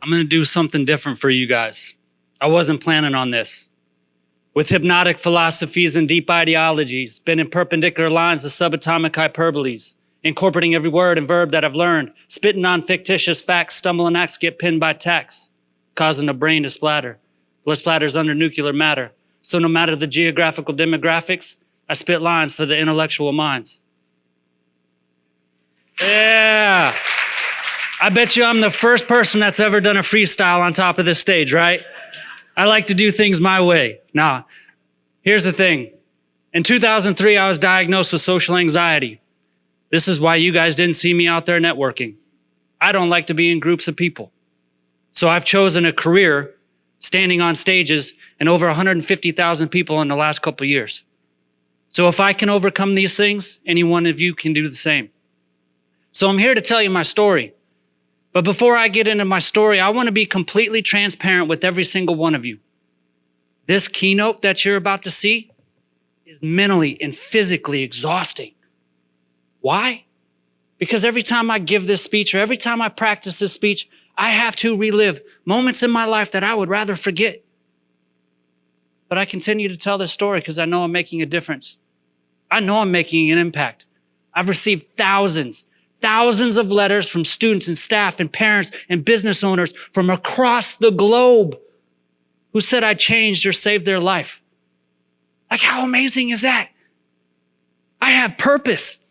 I'm going to do something different for you guys. I wasn't planning on this. With hypnotic philosophies and deep ideologies, bending perpendicular lines to subatomic hyperboles, incorporating every word and verb that I've learned, spitting on fictitious facts, stumbling acts get pinned by tacks, causing the brain to splatter. Blood splatters under nuclear matter. So no matter the geographical demographics, I spit lines for the intellectual minds. Yeah. I bet you I'm the first person that's ever done a freestyle on top of this stage, right? I like to do things my way. Now, here's the thing. In 2003, I was diagnosed with social anxiety. This is why you guys didn't see me out there networking. I don't like to be in groups of people. So I've chosen a career standing on stages and over 150,000 people in the last couple of years. So if I can overcome these things, any one of you can do the same. So I'm here to tell you my story. But before I get into my story, I want to be completely transparent with every single one of you. This keynote that you're about to see is mentally and physically exhausting. Why? Because every time I give this speech or every time I practice this speech, I have to relive moments in my life that I would rather forget. But I continue to tell this story because I know I'm making a difference. I know I'm making an impact. I've received thousands of letters from students and staff and parents and business owners from across the globe who said I changed or saved their life. Like, how amazing is that? I have purpose.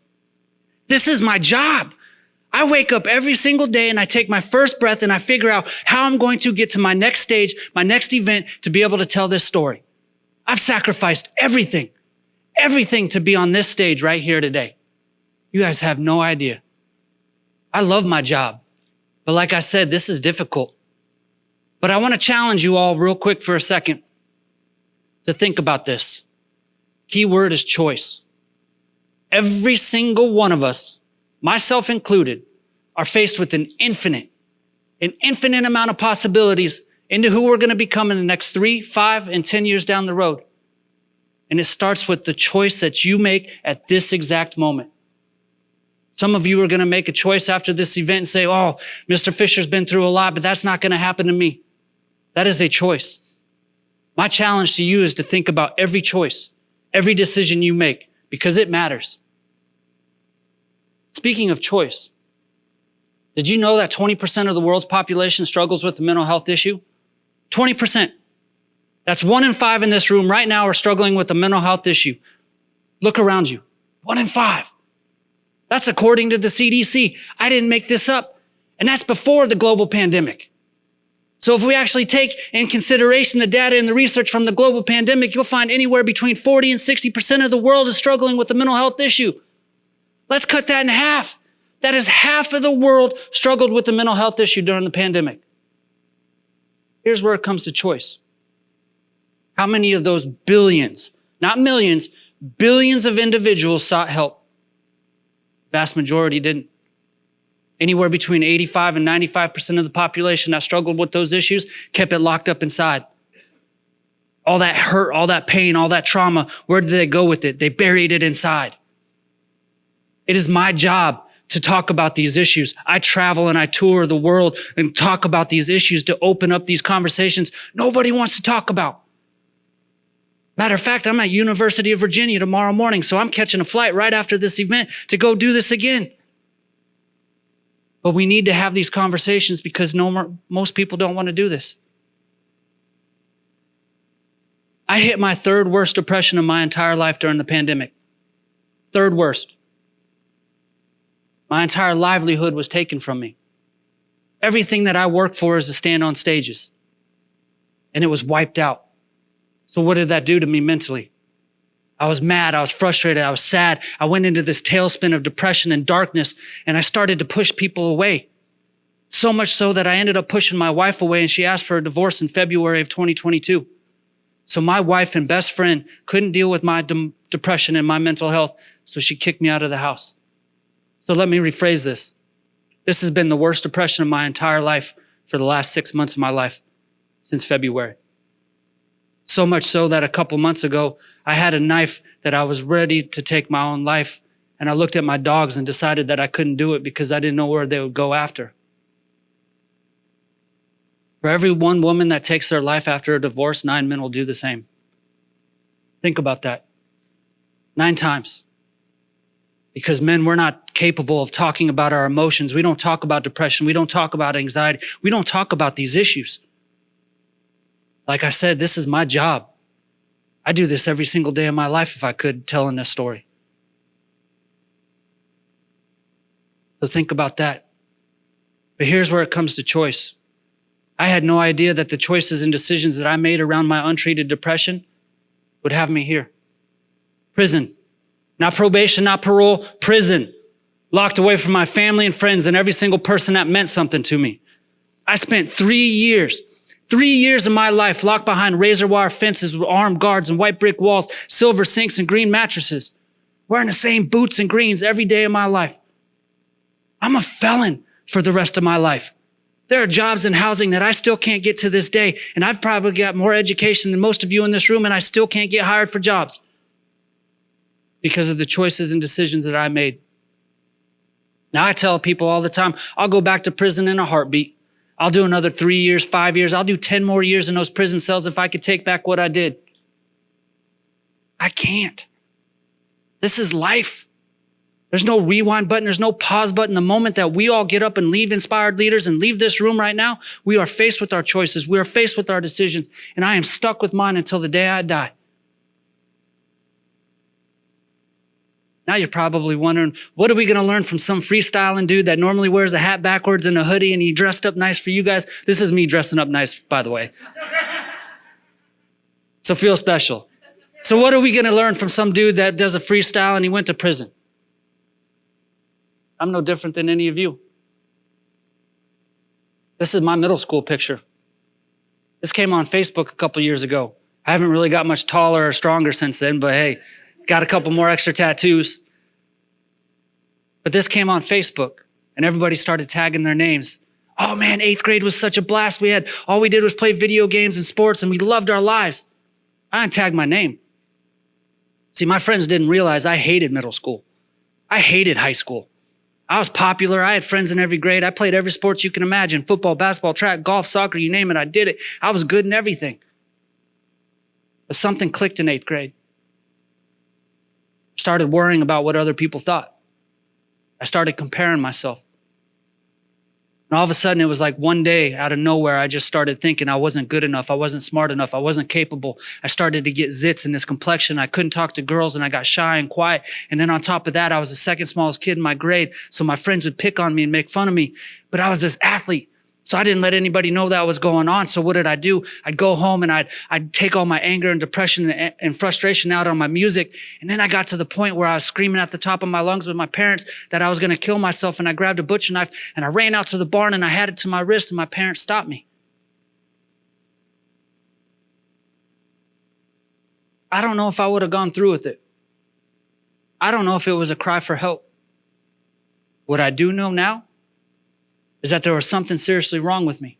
This is my job. I wake up every single day and I take my first breath and I figure out how I'm going to get to my next stage, my next event to be able to tell this story. I've sacrificed everything to be on this stage right here today. You guys have no idea. I love my job, but like I said, this is difficult. But I want to challenge you all real quick for a second to think about this. Key word is choice. Every single one of us, myself included, are faced with an infinite amount of possibilities into who we're going to become in the next 3, 5, and 10 years down the road. And it starts with the choice that you make at this exact moment. Some of you are going to make a choice after this event and say, oh, Mr. Fisher's been through a lot, but that's not going to happen to me. That is a choice. My challenge to you is to think about every choice, every decision you make, because it matters. Speaking of choice, did you know that 20% of the world's population struggles with a mental health issue? 20%. That's 1 in 5 in this room right now are struggling with a mental health issue. Look around you. 1 in 5. That's according to the CDC. I didn't make this up. And that's before the global pandemic. So if we actually take in consideration the data and the research from the global pandemic, you'll find anywhere between 40 and 60% of the world is struggling with a mental health issue. Let's cut that in half. That is half of the world struggled with a mental health issue during the pandemic. Here's where it comes to choice. How many of those billions, not millions, billions of individuals sought help? Vast majority didn't. Anywhere between 85 and 95% of the population that struggled with those issues kept it locked up inside. All that hurt, all that pain, all that trauma, where did they go with it? They buried it inside. It is my job to talk about these issues. I travel and I tour the world and talk about these issues to open up these conversations nobody wants to talk about. Matter of fact, I'm at University of Virginia tomorrow morning, so I'm catching a flight right after this event to go do this again. But we need to have these conversations because most people don't want to do this. I hit my 3rd worst depression of my entire life during the pandemic. 3rd worst. My entire livelihood was taken from me. Everything that I work for is to stand on stages. And it was wiped out. So what did that do to me mentally? I was mad, I was frustrated, I was sad. I went into this tailspin of depression and darkness, and I started to push people away. So much so that I ended up pushing my wife away, and she asked for a divorce in February of 2022. So my wife and best friend couldn't deal with my depression and my mental health, so she kicked me out of the house. So let me rephrase this. This has been the worst depression of my entire life for the last 6 months of my life, since February. So much so that a couple months ago, I had a knife that I was ready to take my own life. And I looked at my dogs and decided that I couldn't do it because I didn't know where they would go after. For every one woman that takes their life after a divorce, 9 men will do the same. Think about that. 9 times. Because men, we're not capable of talking about our emotions. We don't talk about depression. We don't talk about anxiety. We don't talk about these issues. Like I said, this is my job. I do this every single day of my life if I could, telling this story. So think about that. But here's where it comes to choice. I had no idea that the choices and decisions that I made around my untreated depression would have me here. Prison. Not probation, not parole, prison. Locked away from my family and friends and every single person that meant something to me. I spent 3 years of my life locked behind razor wire fences with armed guards and white brick walls, silver sinks and green mattresses, wearing the same boots and greens every day of my life. I'm a felon for the rest of my life. There are jobs in housing that I still can't get to this day, and I've probably got more education than most of you in this room, and I still can't get hired for jobs because of the choices and decisions that I made. Now I tell people all the time, I'll go back to prison in a heartbeat. I'll do another 3 years, 5 years. I'll do 10 more years in those prison cells if I could take back what I did. I can't. This is life. There's no rewind button. There's no pause button. The moment that we all get up and leave Inspired Leaders and leave this room right now, we are faced with our choices. We are faced with our decisions. And I am stuck with mine until the day I die. Now you're probably wondering, what are we going to learn from some freestyling dude that normally wears a hat backwards and a hoodie and he dressed up nice for you guys? This is me dressing up nice, by the way. So feel special. So what are we going to learn from some dude that does a freestyle and he went to prison? I'm no different than any of you. This is my middle school picture. This came on Facebook a couple years ago. I haven't really got much taller or stronger since then, but hey, got a couple more extra tattoos. But this came on Facebook and everybody started tagging their names. Oh man, 8th grade was such a blast. All we did was play video games and sports and we loved our lives. I didn't tag my name. See, my friends didn't realize I hated middle school. I hated high school. I was popular. I had friends in every grade. I played every sport you can imagine. Football, basketball, track, golf, soccer, you name it, I did it. I was good in everything. But something clicked in 8th grade. Started worrying about what other people thought. I started comparing myself. And all of a sudden, it was like one day out of nowhere, I just started thinking I wasn't good enough. I wasn't smart enough. I wasn't capable. I started to get zits in this complexion. I couldn't talk to girls and I got shy and quiet. And then on top of that, I was the second smallest kid in my grade. So my friends would pick on me and make fun of me. But I was this athlete. So I didn't let anybody know that was going on. So what did I do? I'd go home and I'd take all my anger and depression and frustration out on my music. And then I got to the point where I was screaming at the top of my lungs with my parents that I was going to kill myself. And I grabbed a butcher knife and I ran out to the barn and I had it to my wrist and my parents stopped me. I don't know if I would have gone through with it. I don't know if it was a cry for help. What I do know now is that there was something seriously wrong with me.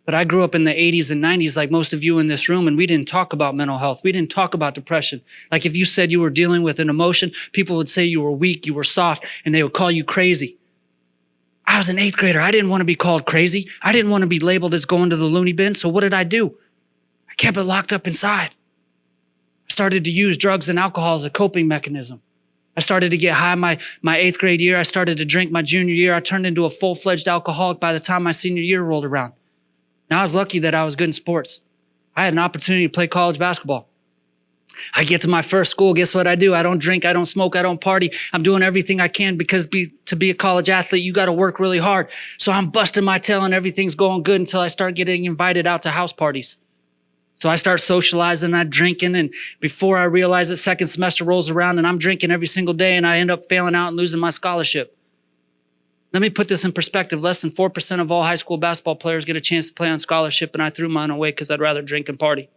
But I grew up in the 80s and 90s like most of you in this room, and we didn't talk about mental health. We didn't talk about depression. Like if you said you were dealing with an emotion, people would say you were weak, you were soft, and they would call you crazy. I was an 8th grader. I didn't want to be called crazy. I didn't want to be labeled as going to the loony bin. So what did I do? I kept it locked up inside. I started to use drugs and alcohol as a coping mechanism. I started to get high my 8th grade year. I started to drink my junior year. I turned into a full-fledged alcoholic by the time my senior year rolled around. Now I was lucky that I was good in sports. I had an opportunity to play college basketball. I get to my first school. Guess what I do? I don't drink. I don't smoke. I don't party. I'm doing everything I can because to be a college athlete, you got to work really hard. So I'm busting my tail and everything's going good until I start getting invited out to house parties. So I start socializing and I'm drinking, and before I realize it, second semester rolls around and I'm drinking every single day and I end up failing out and losing my scholarship. Let me put this in perspective. Less than 4% of all high school basketball players get a chance to play on scholarship, and I threw mine away because I'd rather drink and party.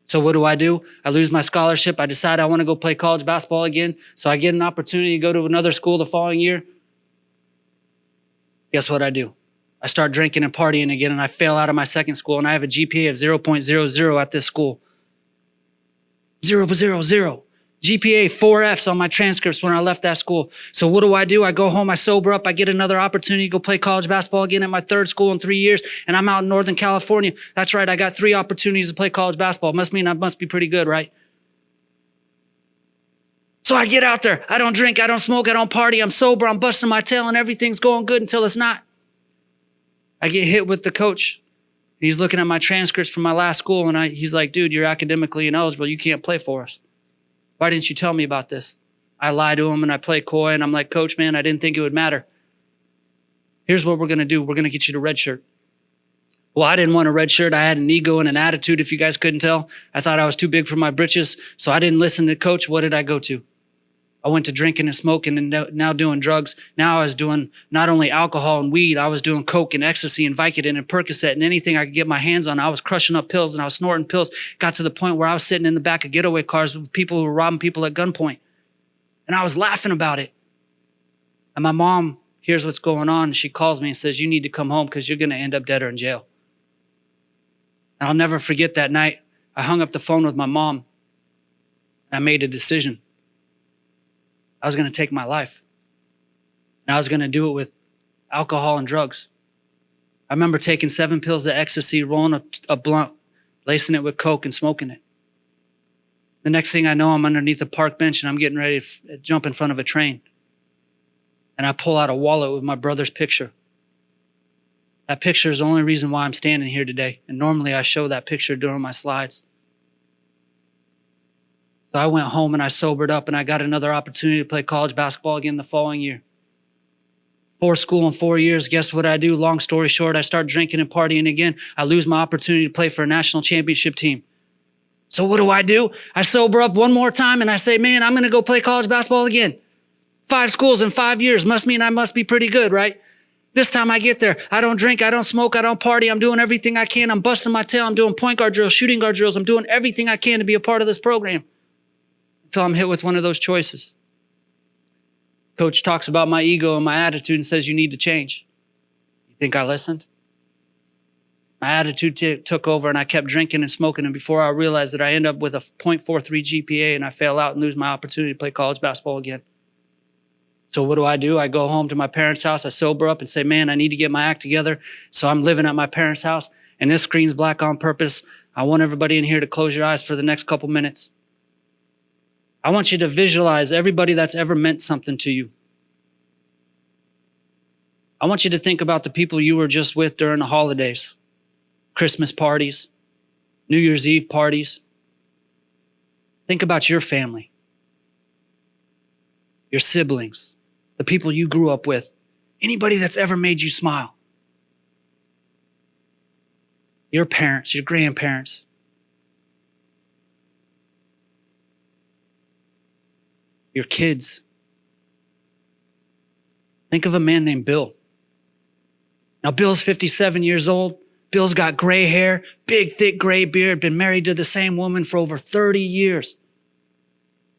So what do? I lose my scholarship. I decide I want to go play college basketball again. So I get an opportunity to go to another school the following year. Guess what I do? I start drinking and partying again, and I fail out of my second school, and I have a GPA of 0.00 at this school. 0.00. GPA 4 Fs on my transcripts when I left that school. So what do? I go home, I sober up, I get another opportunity to go play college basketball again at my third school in 3 years, and I'm out in Northern California. That's right, I got 3 opportunities to play college basketball. Must mean I must be pretty good, right? So I get out there. I don't drink, I don't smoke, I don't party. I'm sober, I'm busting my tail, and everything's going good until it's not. I get hit with the coach. He's looking at my transcripts from my last school, and he's like, dude, you're academically ineligible. You can't play for us. Why didn't you tell me about this? I lie to him and I play coy, and I'm like, coach, man, I didn't think it would matter. Here's what we're going to do. We're going to get you to redshirt. Well, I didn't want a red shirt. I had an ego and an attitude, if you guys couldn't tell. I thought I was too big for my britches, so I didn't listen to coach. What did I go to? I went to drinking and smoking and now doing drugs. Now I was doing not only alcohol and weed, I was doing coke and ecstasy and Vicodin and Percocet and anything I could get my hands on. I was crushing up pills and I was snorting pills. Got to the point where I was sitting in the back of getaway cars with people who were robbing people at gunpoint. And I was laughing about it. And my mom hears what's going on, and she calls me and says, you need to come home because you're going to end up dead or in jail. And I'll never forget that night. I hung up the phone with my mom and I made a decision. I was going to take my life. And I was going to do it with alcohol and drugs. I remember taking 7 pills of ecstasy, rolling a blunt, lacing it with coke and smoking it. The next thing I know, I'm underneath a park bench and I'm getting ready to jump in front of a train. And I pull out a wallet with my brother's picture. That picture is the only reason why I'm standing here today. And normally I show that picture during my slides. So I went home and I sobered up and I got another opportunity to play college basketball again the following year. 4 school in 4 years. Guess what I do? Long story short, I start drinking and partying again. I lose my opportunity to play for a national championship team. So what do? I sober up one more time and I say, man, I'm going to go play college basketball again. 5 schools in 5 years must mean I must be pretty good, right? This time I get there. I don't drink, I don't smoke, I don't party. I'm doing everything I can. I'm busting my tail. I'm doing point guard drills, shooting guard drills. I'm doing everything I can to be a part of this program. Until I'm hit with one of those choices. Coach talks about my ego and my attitude and says, you need to change. You think I listened? My attitude took over and I kept drinking and smoking. And before I realized that, I end up with a 0.43 GPA and I fail out and lose my opportunity to play college basketball again. So what do? I go home to my parents' house. I sober up and say, man, I need to get my act together. So I'm living at my parents' house and this screen's black on purpose. I want everybody in here to close your eyes for the next couple minutes. I want you to visualize everybody that's ever meant something to you. I want you to think about the people you were just with during the holidays, Christmas parties, New Year's Eve parties. Think about your family, your siblings, the people you grew up with, anybody that's ever made you smile. Your parents, your grandparents. Your kids. Think of a man named Bill. Now, Bill's 57 years old. Bill's got gray hair, big, thick gray beard, been married to the same woman for over 30 years.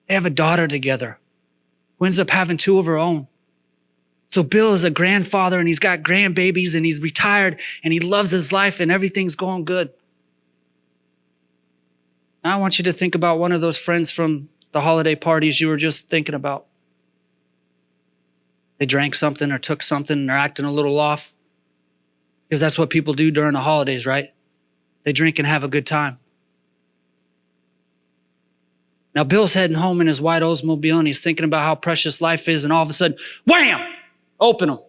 They have a daughter together who ends up having 2 of her own. So Bill is a grandfather and he's got grandbabies and he's retired and he loves his life and everything's going good. Now I want you to think about one of those friends from the holiday parties you were just thinking about. They drank something or took something and they're acting a little off. Because that's what people do during the holidays, right? They drink and have a good time. Now Bill's heading home in his white Oldsmobile and he's thinking about how precious life is, and all of a sudden, wham! Open them.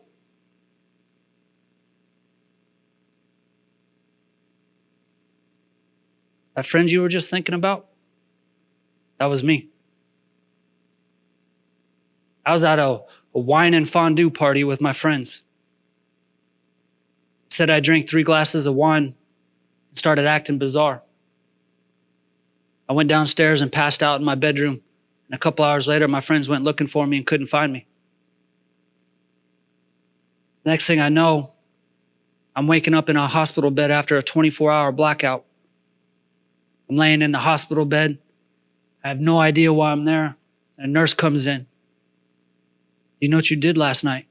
That friend you were just thinking about, that was me. I was at a wine and fondue party with my friends. Said I drank 3 glasses of wine and started acting bizarre. I went downstairs and passed out in my bedroom. And a couple hours later, my friends went looking for me and couldn't find me. Next thing I know, I'm waking up in a hospital bed after a 24-hour blackout. I'm laying in the hospital bed. I have no idea why I'm there. And a nurse comes in. You know what you did last night?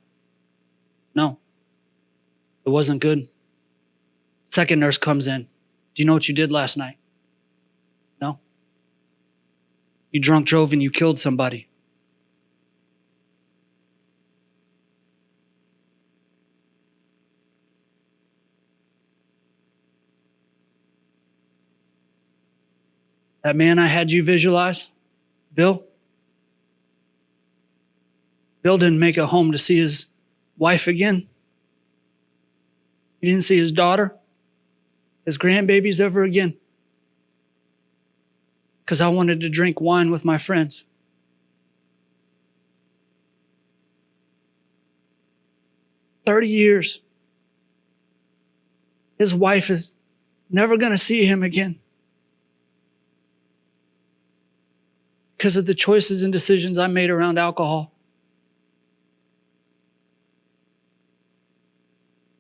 No. It wasn't good. Second nurse comes in. Do you know what you did last night? No. You drunk drove and you killed somebody. That man I had you visualize, Bill didn't make it home to see his wife again. He didn't see his daughter, his grandbabies ever again. Because I wanted to drink wine with my friends. "30 years. His wife is never going to see him again. Because of the choices and decisions I made around alcohol.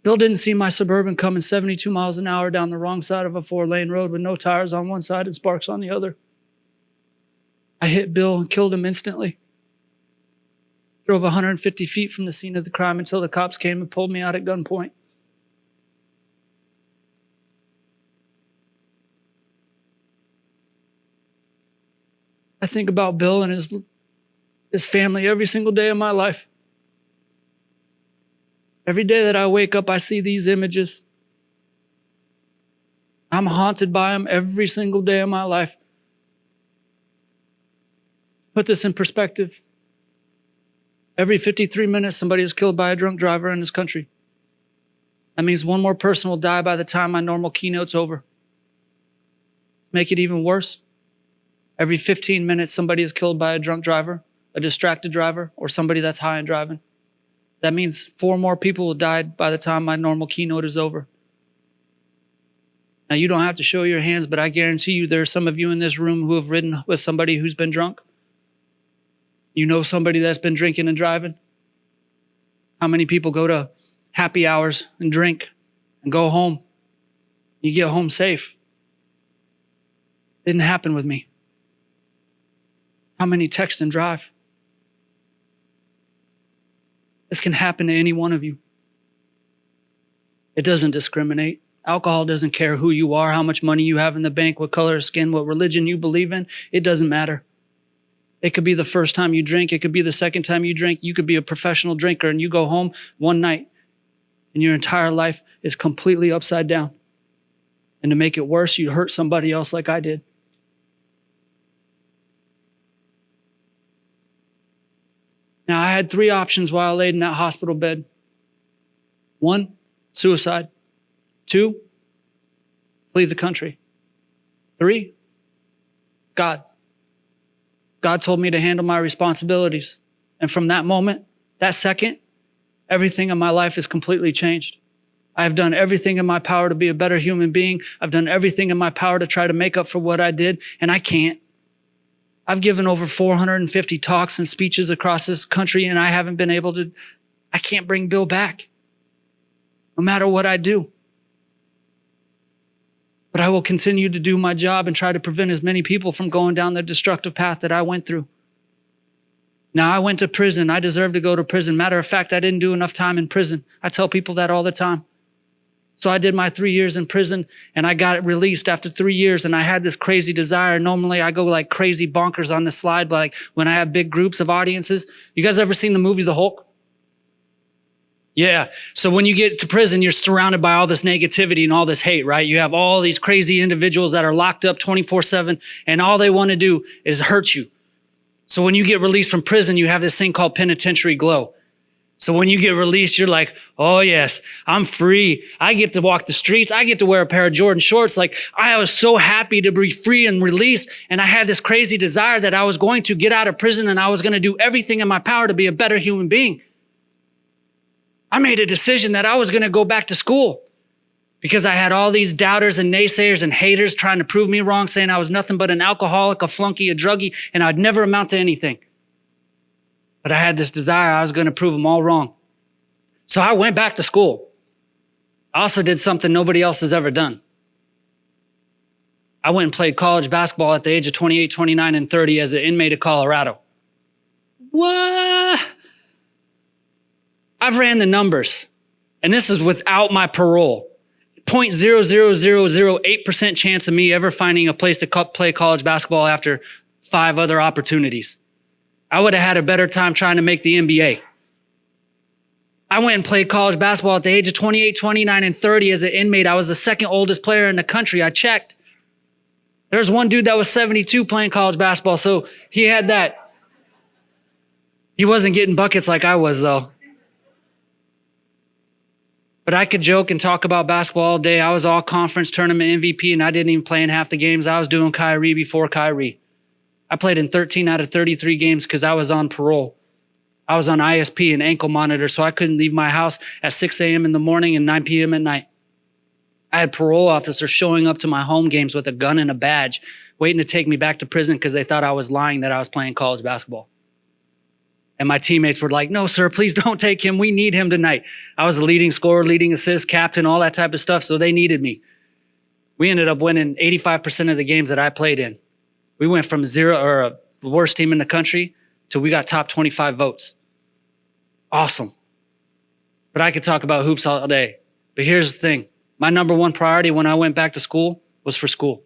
Bill didn't see my Suburban coming 72 miles an hour down the wrong side of a 4-lane road with no tires on one side and sparks on the other. I hit Bill and killed him instantly. Drove 150 feet from the scene of the crime until the cops came and pulled me out at gunpoint. I think about Bill and his family every single day of my life. Every day that I wake up, I see these images. I'm haunted by them every single day of my life. Put this in perspective. Every 53 minutes, somebody is killed by a drunk driver in this country. That means one more person will die by the time my normal keynote's over. Make it even worse. Every 15 minutes, somebody is killed by a drunk driver, a distracted driver, or somebody that's high and driving. That means 4 more people will die by the time my normal keynote is over. Now, you don't have to show your hands, but I guarantee you there are some of you in this room who have ridden with somebody who's been drunk. You know somebody that's been drinking and driving? How many people go to happy hours and drink and go home? You get home safe. Didn't happen with me. How many text and drive? This can happen to any one of you. It doesn't discriminate. Alcohol doesn't care who you are, how much money you have in the bank, what color of skin, what religion you believe in. It doesn't matter. It could be the first time you drink. It could be the second time you drink. You could be a professional drinker and you go home one night and your entire life is completely upside down. And to make it worse, you hurt somebody else like I did. Now, I had 3 options while I laid in that hospital bed. 1, suicide. 2, flee the country. 3, God. God told me to handle my responsibilities. And from that moment, that second, everything in my life is completely changed. I have done everything in my power to be a better human being. I've done everything in my power to try to make up for what I did, and I can't. I've given over 450 talks and speeches across this country, and I can't bring Bill back, no matter what I do. But I will continue to do my job and try to prevent as many people from going down the destructive path that I went through. Now, I went to prison. I deserve to go to prison. Matter of fact, I didn't do enough time in prison. I tell people that all the time. So I did my 3 years in prison and I got released after 3 years, and I had this crazy desire. Normally I go like crazy bonkers on the slide, but like when I have big groups of audiences. You guys ever seen the movie The Hulk? Yeah. So when you get to prison, you're surrounded by all this negativity and all this hate, right? You have all these crazy individuals that are locked up 24/7 and all they want to do is hurt you. So when you get released from prison, you have this thing called penitentiary glow. So when you get released, you're like, oh yes, I'm free. I get to walk the streets. I get to wear a pair of Jordan shorts. Like, I was so happy to be free and released. And I had this crazy desire that I was going to get out of prison and I was going to do everything in my power to be a better human being. I made a decision that I was going to go back to school because I had all these doubters and naysayers and haters trying to prove me wrong, saying I was nothing but an alcoholic, a flunky, a druggie, and I'd never amount to anything. But I had this desire. I was going to prove them all wrong. So I went back to school. I also did something nobody else has ever done. I went and played college basketball at the age of 28, 29, and 30 as an inmate of Colorado. What? I've ran the numbers, and this is without my parole. 0.00008% chance of me ever finding a place to play college basketball after 5 other opportunities. I would have had a better time trying to make the NBA. I went and played college basketball at the age of 28, 29, and 30 as an inmate. I was the second oldest player in the country. I checked. There's one dude that was 72 playing college basketball, so he had that. He wasn't getting buckets like I was, though. But I could joke and talk about basketball all day. I was all conference tournament MVP, and I didn't even play in half the games. I was doing Kyrie before Kyrie. I played in 13 out of 33 games because I was on parole. I was on ISP and ankle monitor, so I couldn't leave my house at 6 a.m. in the morning and 9 p.m. at night. I had parole officers showing up to my home games with a gun and a badge, waiting to take me back to prison because they thought I was lying that I was playing college basketball. And my teammates were like, no, sir, please don't take him. We need him tonight. I was the leading scorer, leading assist, captain, all that type of stuff, so they needed me. We ended up winning 85% of the games that I played in. We went from the worst team in the country to we got top 25 votes. Awesome. But I could talk about hoops all day. But here's the thing. My number one priority when I went back to school was for school.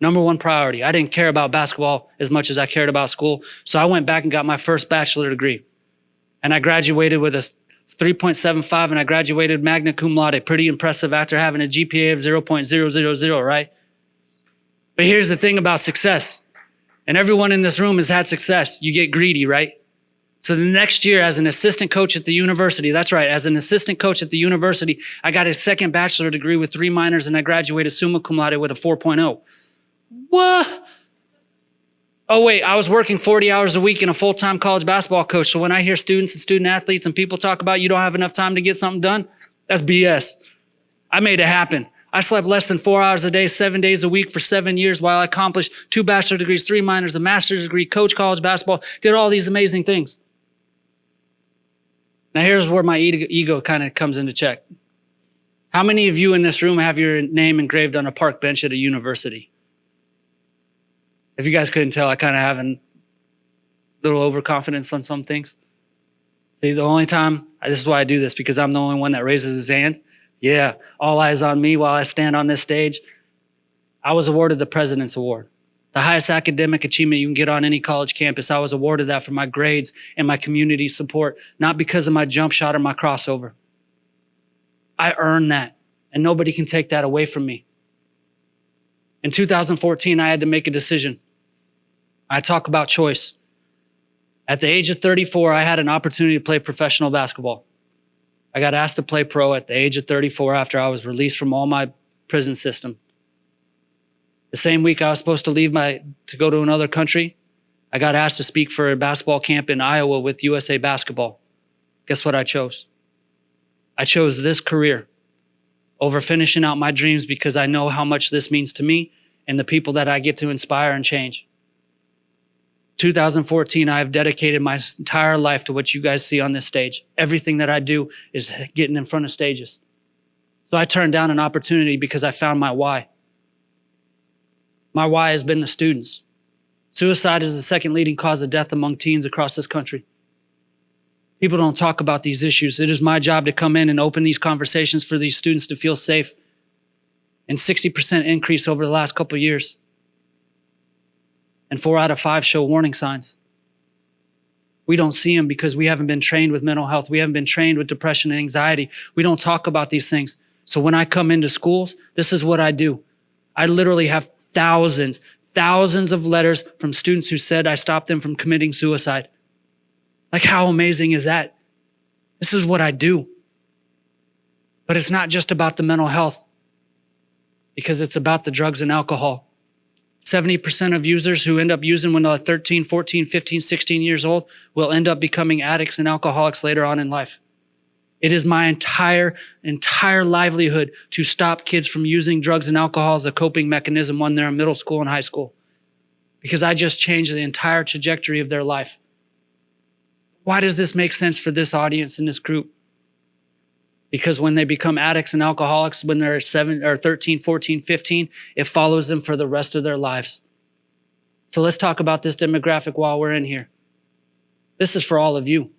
Number one priority. I didn't care about basketball as much as I cared about school. So I went back and got my first bachelor degree. And I graduated with a 3.75 and I graduated magna cum laude. Pretty impressive after having a GPA of 0.000, right? But here's the thing about success. And everyone in this room has had success. You get greedy, right? So the next year as an assistant coach at the university, that's right, as an assistant coach at the university, I got a second bachelor degree with 3 minors and I graduated summa cum laude with a 4.0. What? Oh wait, I was working 40 hours a week and a full-time college basketball coach. So when I hear students and student athletes and people talk about you don't have enough time to get something done, that's BS. I made it happen. I slept less than 4 hours a day, 7 days a week for 7 years while I accomplished 2 bachelor degrees, 3 minors, a master's degree, coached college basketball, did all these amazing things. Now here's where my ego kind of comes into check. How many of you in this room have your name engraved on a park bench at a university? If you guys couldn't tell, I kind of have a little overconfidence on some things. See, the only time, this is why I do this, because I'm the only one that raises his hands. Yeah, all eyes on me while I stand on this stage. I was awarded the President's Award, the highest academic achievement you can get on any college campus. I was awarded that for my grades and my community support, not because of my jump shot or my crossover. I earned that, and nobody can take that away from me. In 2014, I had to make a decision. I talk about choice. At the age of 34, I had an opportunity to play professional basketball. I got asked to play pro at the age of 34 after I was released from all my prison system. The same week I was supposed to leave to go to another country, I got asked to speak for a basketball camp in Iowa with USA Basketball. Guess what I chose? I chose this career over finishing out my dreams because I know how much this means to me and the people that I get to inspire and change. 2014, I have dedicated my entire life to what you guys see on this stage. Everything that I do is getting in front of stages. So I turned down an opportunity because I found my why. My why has been the students. Suicide is the second leading cause of death among teens across this country. People don't talk about these issues. It is my job to come in and open these conversations for these students to feel safe. And 60% increase over the last couple of years. And 4 out of 5 show warning signs. We don't see them because we haven't been trained with mental health. We haven't been trained with depression and anxiety. We don't talk about these things. So when I come into schools, this is what I do. I literally have thousands of letters from students who said I stopped them from committing suicide. Like, how amazing is that? This is what I do. But it's not just about the mental health, because it's about the drugs and alcohol. 70% of users who end up using when they're 13, 14, 15, 16 years old will end up becoming addicts and alcoholics later on in life. It is my entire livelihood to stop kids from using drugs and alcohol as a coping mechanism when they're in middle school and high school, because I just changed the entire trajectory of their life. Why does this make sense for this audience and this group? Because when they become addicts and alcoholics when they're 13, 14, 15, it follows them for the rest of their lives. So let's talk about this demographic while we're in here. This is for all of you.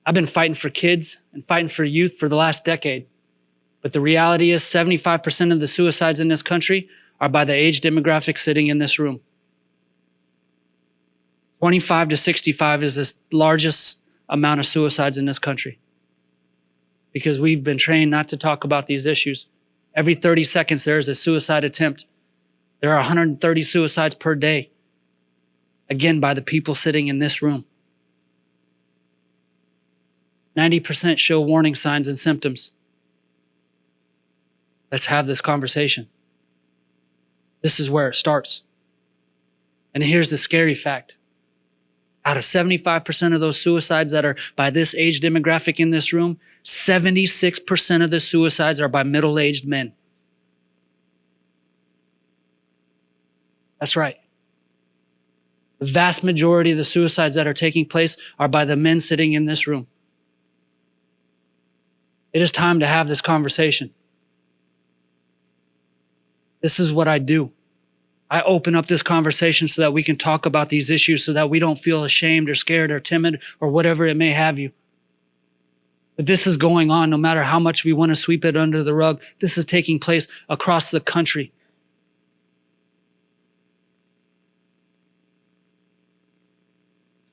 I've been fighting for kids and fighting for youth for the last decade. But the reality is 75% of the suicides in this country are by the age demographic sitting in this room. 25 to 65 is the largest amount of suicides in this country because we've been trained not to talk about these issues. Every 30 seconds, there is a suicide attempt. There are 130 suicides per day, again, by the people sitting in this room. 90% show warning signs and symptoms. Let's have this conversation. This is where it starts. And here's the scary fact. Out of 75% of those suicides that are by this age demographic in this room, 76% of the suicides are by middle-aged men. That's right. The vast majority of the suicides that are taking place are by the men sitting in this room. It is time to have this conversation. This is what I do. I open up this conversation so that we can talk about these issues so that we don't feel ashamed or scared or timid or whatever it may have you. But this is going on no matter how much we want to sweep it under the rug. This is taking place across the country.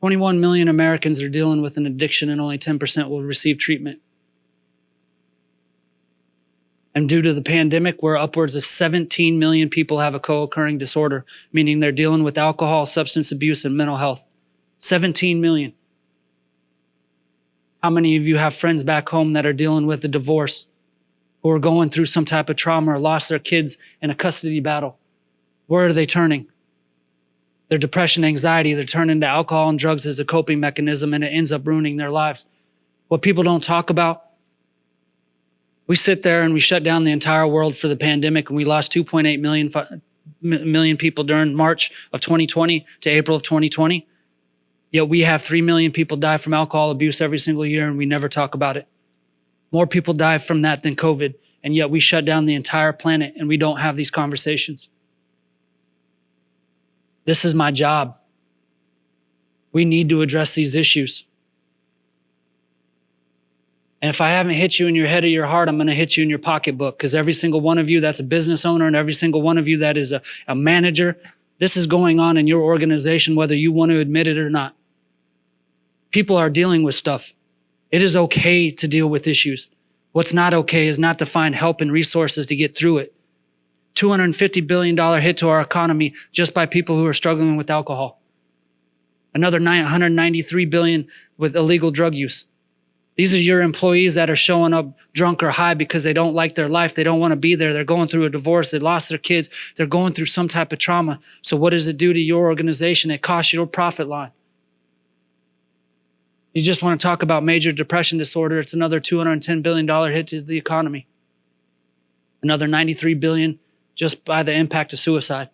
$21 million Americans are dealing with an addiction and only 10% will receive treatment. And due to the pandemic, where upwards of 17 million people have a co-occurring disorder, meaning they're dealing with alcohol, substance abuse, and mental health. 17 million. How many of you have friends back home that are dealing with a divorce, who are going through some type of trauma or lost their kids in a custody battle? Where are they turning? Their depression, anxiety, they're turning to alcohol and drugs as a coping mechanism, and it ends up ruining their lives. What people don't talk about, we sit there and we shut down the entire world for the pandemic, and we lost 2.8 million people during March of 2020 to April of 2020. Yet we have 3 million people die from alcohol abuse every single year, and we never talk about it. More people die from that than COVID, and yet we shut down the entire planet and we don't have these conversations. This is my job. We need to address these issues. And if I haven't hit you in your head or your heart, I'm going to hit you in your pocketbook, because every single one of you that's a business owner and every single one of you that is a manager, this is going on in your organization, whether you want to admit it or not. People are dealing with stuff. It is okay to deal with issues. What's not okay is not to find help and resources to get through it. $250 billion hit to our economy just by people who are struggling with alcohol. Another $193 billion with illegal drug use. These are your employees that are showing up drunk or high because they don't like their life. They don't want to be there. They're going through a divorce. They lost their kids. They're going through some type of trauma. So what does it do to your organization? It costs your profit line. You just want to talk about major depression disorder. It's another $210 billion hit to the economy. Another $93 billion just by the impact of suicide.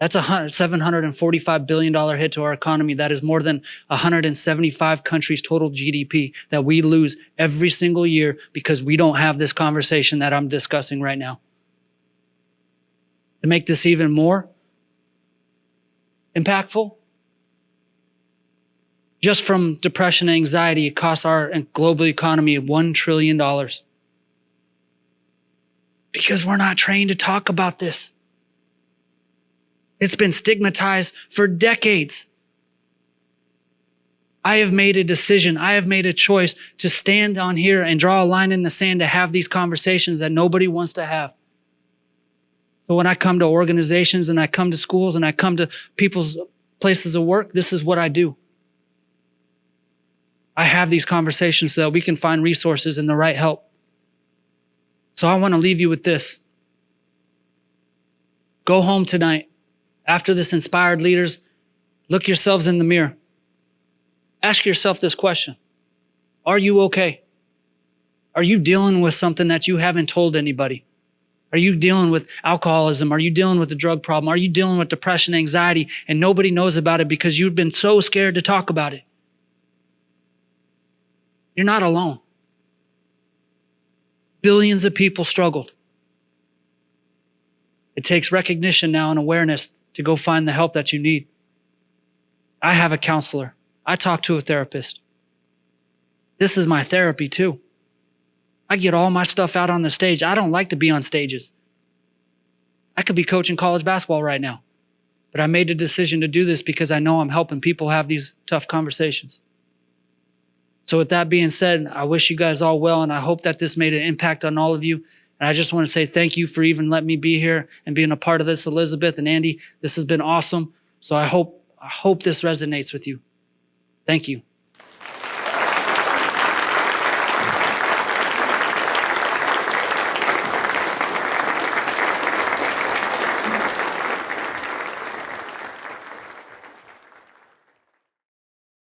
That's a $745 billion hit to our economy. That is more than 175 countries' total GDP that we lose every single year because we don't have this conversation that I'm discussing right now. To make this even more impactful, just from depression and anxiety, it costs our global economy $1 trillion. Because we're not trained to talk about this. It's been stigmatized for decades. I have made a decision. I have made a choice to stand on here and draw a line in the sand to have these conversations that nobody wants to have. So when I come to organizations and I come to schools and I come to people's places of work, this is what I do. I have these conversations so that we can find resources and the right help. So I want to leave you with this. Go home tonight. After this Inspired Leaders, look yourselves in the mirror. Ask yourself this question. Are you okay? Are you dealing with something that you haven't told anybody? Are you dealing with alcoholism? Are you dealing with a drug problem? Are you dealing with depression, anxiety, and nobody knows about it because you've been so scared to talk about it? You're not alone. Billions of people struggled. It takes recognition now and awareness to go find the help that you need. I have a counselor. I talk to a therapist. This is my therapy too. I get all my stuff out on the stage. I don't like to be on stages. I could be coaching college basketball right now. But I made the decision to do this because I know I'm helping people have these tough conversations. So with that being said, I wish you guys all well, and I hope that this made an impact on all of you. And I just want to say thank you for even letting me be here and being a part of this, Elizabeth and Andy. This has been awesome. So I hope this resonates with you. Thank you.